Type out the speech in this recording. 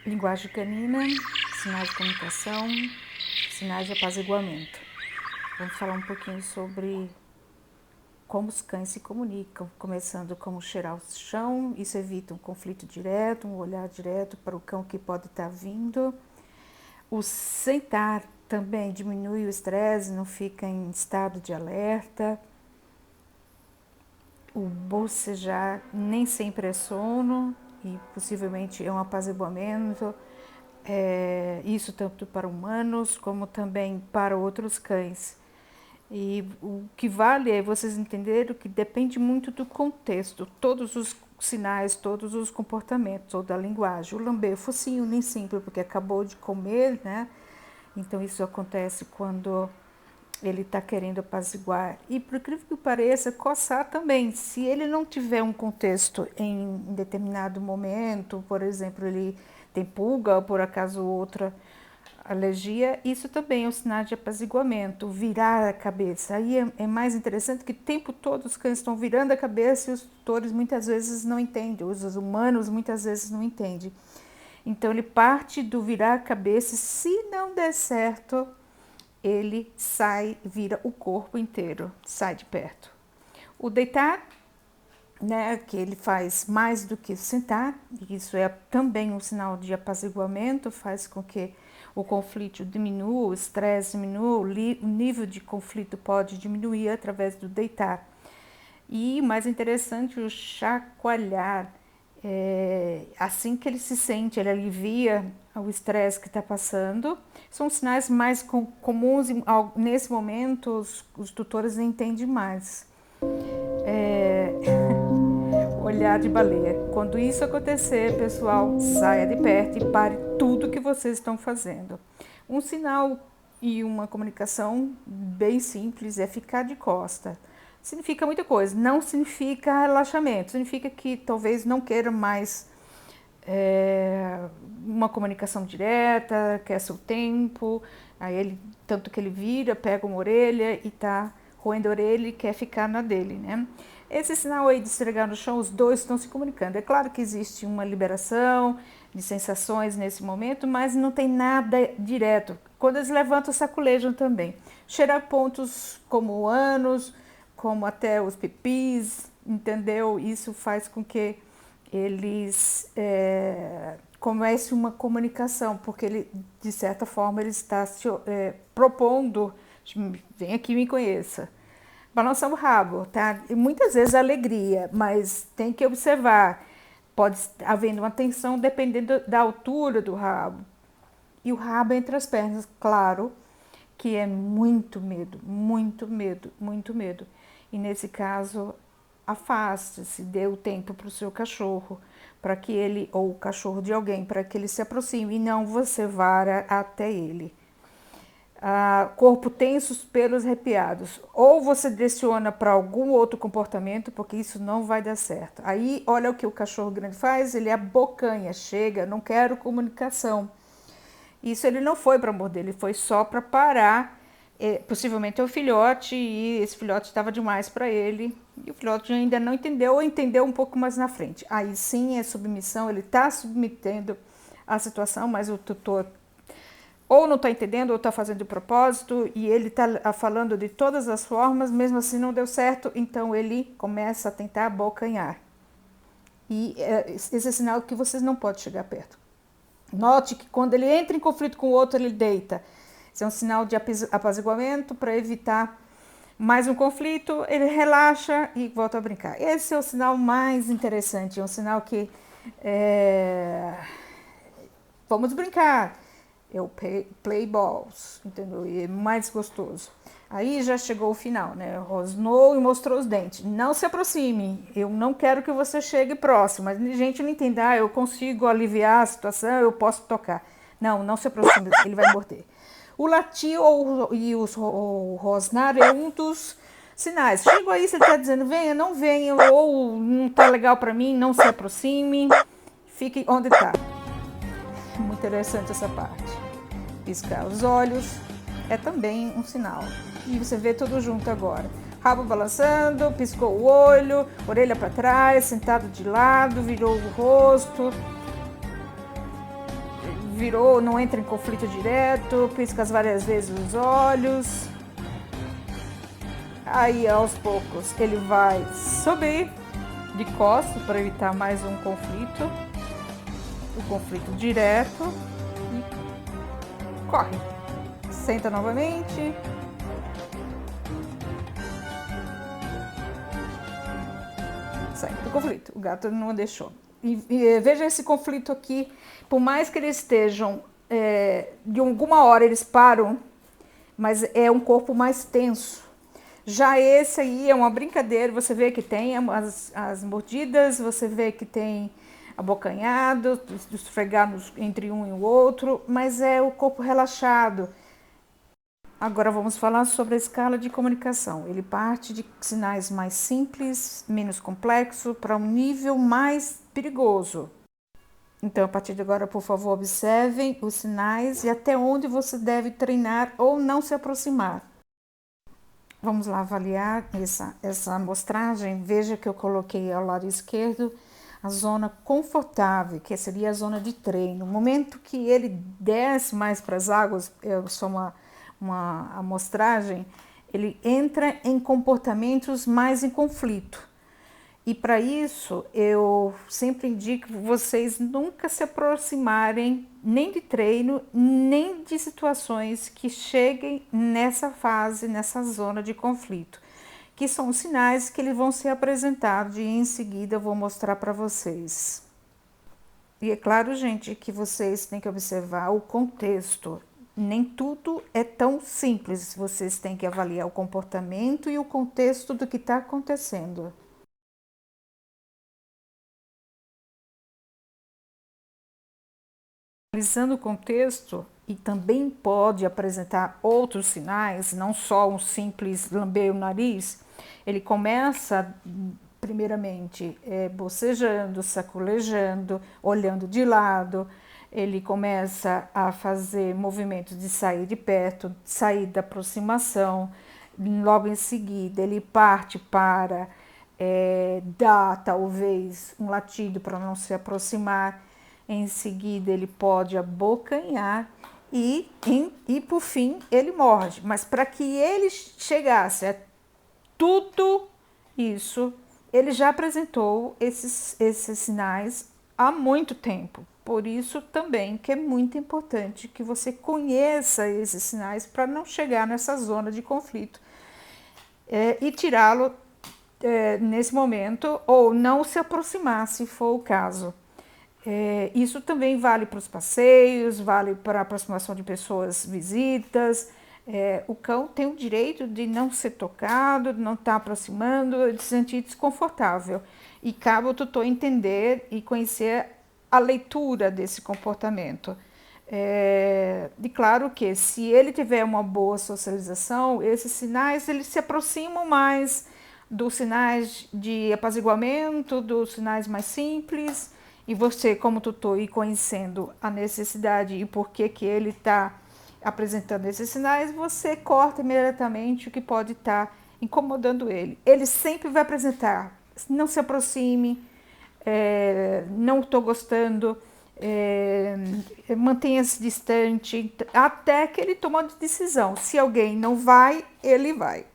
Linguagem canina, sinais de comunicação, sinais de apaziguamento. Vamos falar um pouquinho sobre como os cães se comunicam, começando como cheirar o chão, isso evita um conflito direto, um olhar direto para o cão que pode estar vindo. O sentar também diminui o estresse, não fica em estado de alerta. O bocejar nem sempre é sono e possivelmente é um apaziguamento. Isso tanto para humanos como também para outros cães. E o que vale é vocês entenderem que depende muito do contexto, todos os sinais, todos os comportamentos, toda a linguagem. O lamber o focinho nem sempre, porque acabou de comer, né? Então isso acontece quando ele está querendo apaziguar. E por incrível que pareça, coçar também. Se ele não tiver um contexto em determinado momento, por exemplo, ele tem pulga ou por acaso outra alergia, isso também é um sinal de apaziguamento, virar a cabeça. Aí é mais interessante que o tempo todo os cães estão virando a cabeça e os tutores muitas vezes não entendem, os humanos muitas vezes não entendem. Então ele parte do virar a cabeça e se não der certo, ele sai, vira o corpo inteiro, sai de perto. O deitar, né, que ele faz mais do que sentar, isso é também um sinal de apaziguamento, faz com que o conflito diminua, o estresse diminua, o nível de conflito pode diminuir através do deitar. E o mais interessante, o chacoalhar, assim que ele se sente, ele alivia o estresse que está passando. São sinais mais comuns e nesse momento os tutores entendem mais. Olhar de baleia. Quando isso acontecer, pessoal, saia de perto e pare tudo que vocês estão fazendo. Um sinal e uma comunicação bem simples é ficar de costa. Significa muita coisa, não significa relaxamento, significa que talvez não queira mais uma comunicação direta, quer seu tempo, aí ele, tanto que ele vira, pega uma orelha e tá roendo a orelha e quer ficar na dele, né? Esse sinal aí de esfregar no chão, os dois estão se comunicando. É claro que existe uma liberação de sensações nesse momento, mas não tem nada direto. Quando eles levantam, saculejam também. Cheirar pontos como ânus, como até os pipis, entendeu? Isso faz com que eles comecem uma comunicação, porque ele, de certa forma, ele está se propondo, vem aqui e me conheça. Balançar o rabo, tá? E muitas vezes alegria, mas tem que observar. Pode haver uma tensão dependendo da altura do rabo. E o rabo entre as pernas, claro, que é muito medo, muito medo, muito medo. E nesse caso, afaste-se, dê o tempo para o seu cachorro, para que ele, ou o cachorro de alguém, para que ele se aproxime e não você vá até ele. Corpo tenso, pelos arrepiados. Ou você direciona para algum outro comportamento, porque isso não vai dar certo. Aí, olha o que o cachorro grande faz, ele abocanha, chega, não quero comunicação. Isso ele não foi para morder, ele foi só para parar. Possivelmente é o filhote, e esse filhote estava demais para ele, e o filhote ainda não entendeu, ou entendeu um pouco mais na frente. Aí sim é submissão, ele está submetendo a situação, mas o tutor ou não está entendendo, ou está fazendo de propósito, e ele está falando de todas as formas, mesmo assim não deu certo, então ele começa a tentar abocanhar. E esse é sinal que vocês não podem chegar perto. Note que quando ele entra em conflito com o outro, ele deita. Esse é um sinal de apaziguamento para evitar mais um conflito, ele relaxa e volta a brincar. Esse é o sinal mais interessante, é um sinal que vamos brincar. É o play balls, entendeu? E é mais gostoso. Aí já chegou o final, né? Rosnou e mostrou os dentes. Não se aproxime. Eu não quero que você chegue próximo. Mas a gente não entende. Eu consigo aliviar a situação, eu posso tocar. Não, não se aproxime. Ele vai morder. O latir e o rosnar é um dos sinais. Chegou aí, você está dizendo, venha, não venha, ou não está legal para mim, não se aproxime. Fique onde está. Muito interessante essa parte. Piscar os olhos é também um sinal. E você vê tudo junto agora. Rabo balançando, piscou o olho, orelha para trás, sentado de lado, virou o rosto. virou, não entra em conflito direto, pisca várias vezes os olhos. Aí aos poucos ele vai subir de costas para evitar mais um conflito, o conflito direto, e corre. Senta novamente. Sai do conflito, o gato não deixou. E veja esse conflito aqui, por mais que eles estejam, de alguma hora eles param, mas é um corpo mais tenso. Já esse aí é uma brincadeira, você vê que tem as mordidas, você vê que tem abocanhado, esfregar entre um e o outro, mas é o corpo relaxado. Agora vamos falar sobre a escala de comunicação. Ele parte de sinais mais simples, menos complexo, para um nível mais perigoso. Então, a partir de agora, por favor, observem os sinais e até onde você deve treinar ou não se aproximar. Vamos lá avaliar essa amostragem. Veja que eu coloquei ao lado esquerdo a zona confortável, que seria a zona de treino. No momento que ele desce mais para as águas, eu sou uma amostragem, ele entra em comportamentos mais em conflito. E para isso, eu sempre indico vocês nunca se aproximarem nem de treino, nem de situações que cheguem nessa fase, nessa zona de conflito, que são os sinais que eles vão ser apresentados e em seguida eu vou mostrar para vocês. E é claro, gente, que vocês têm que observar o contexto. Nem tudo é tão simples, vocês têm que avaliar o comportamento e o contexto do que está acontecendo. Analisando o contexto, e também pode apresentar outros sinais, não só um simples lamber o nariz, ele começa primeiramente bocejando, sacolejando, olhando de lado, ele começa a fazer movimentos de sair de perto, sair da aproximação, logo em seguida ele parte para dar talvez um latido para não se aproximar, em seguida ele pode abocanhar e por fim ele morde, mas para que ele chegasse a tudo isso, ele já apresentou esses sinais há muito tempo. Por isso também que é muito importante que você conheça esses sinais para não chegar nessa zona de conflito e tirá-lo nesse momento ou não se aproximar, se for o caso. Isso também vale para os passeios, vale para a aproximação de pessoas, visitas. O cão tem o direito de não ser tocado, de não estar aproximando, de se sentir desconfortável. E cabe ao tutor entender e conhecer a leitura desse comportamento. E claro que se ele tiver uma boa socialização, esses sinais eles se aproximam mais dos sinais de apaziguamento, dos sinais mais simples. E você, como tutor, ir conhecendo a necessidade e por que ele está apresentando esses sinais, você corta imediatamente o que pode estar incomodando ele. Ele sempre vai apresentar, não se aproxime, não estou gostando, mantenha-se distante, até que ele toma a decisão. Se alguém não vai, ele vai.